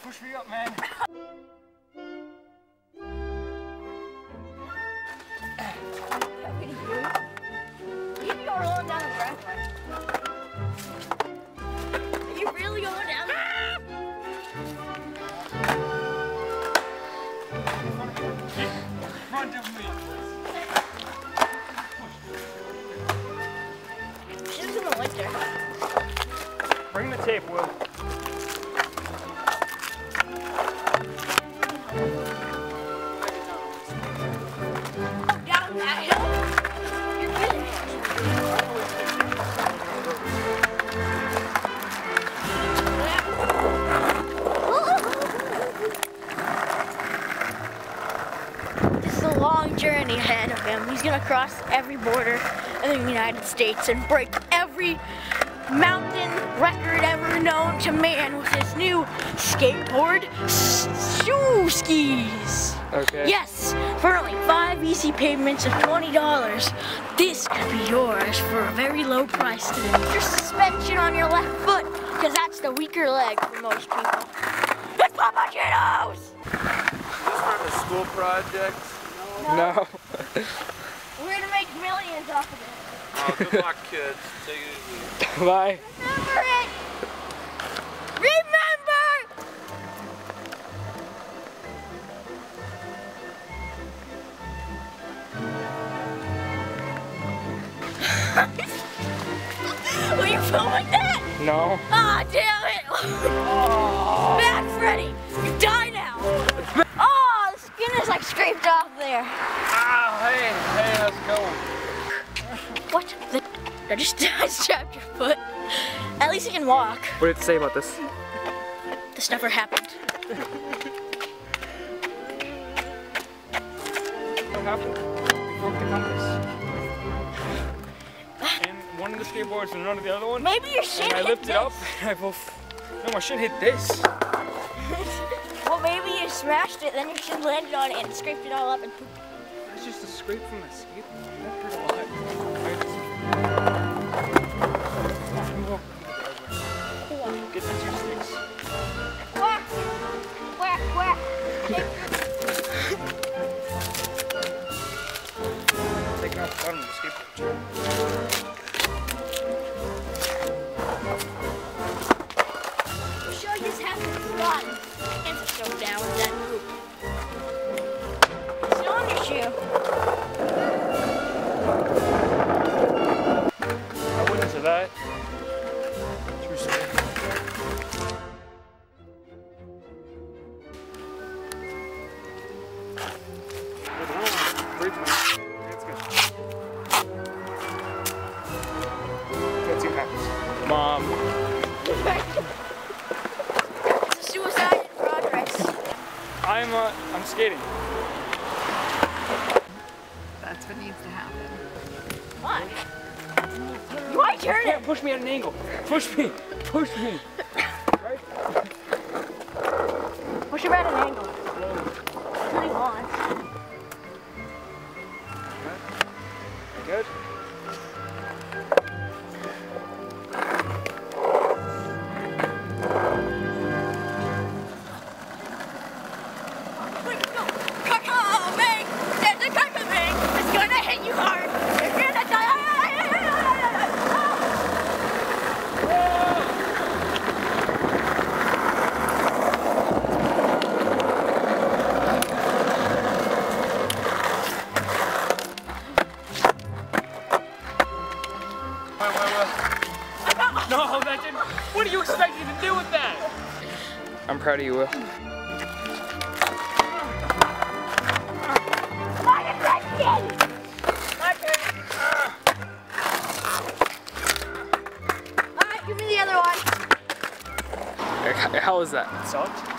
Push me up, man. You can go rolling down the driveway. Are you really going down there? In front of me. She's in the winter. Bring the tape, Will. Down that hill? You're kidding me. This is a long journey ahead of him. He's gonna cross every border in the United States and break every mountain record ever known to man with his new skateboard shoe skis. Okay. Yes, for only 5 easy payments of $20, this could be yours for a very low price today. Your suspension on your left foot, because that's the weaker leg for most people. It's Papagenos! Is this for the school project? No. We're gonna make millions off of it. Oh, good luck, kids. Take it easy. Bye. Remember it! Remember! Were you filming that? No. Ah, damn it! Bad Freddy! You die now! Oh, the skin is like scraped off there. Ah, hey, how's it going? What the? I just strapped your foot. At least you can walk. What did it say about this? This never happened. What happened? We broke the compass. And one of the skateboards and none of the other one. Maybe your shin And I hit lifted this. up and I both. No, my shin hit this. Well, maybe you smashed it, then your shin landed on it and scraped it all up and pooped. It's just a scrape from the skateboard. That hurt a lot. Get the 2 sticks. Whack! Whack, whack. Taking out the bottom of the skateboard. I'm sure you just have to run. Hands are so down with that poop. Sit on your shoe. I wouldn't say that. Too soon. That's good. Let's see what happens. Mom. It's a suicide in progress. I'm skating. That's what needs to happen. Why? Why turn it? Push me at an angle. Push me. Push me. Right? Push him at an angle. Pretty long. Good. Wait, no. Cuckolding! There's a cuckolding! It's gonna hit you hard! You're gonna die! No, that didn't. What do you expect me to do with that? I'm proud of you, Will. My question! My turn. Alright, give me the other one. How was that? Sucked?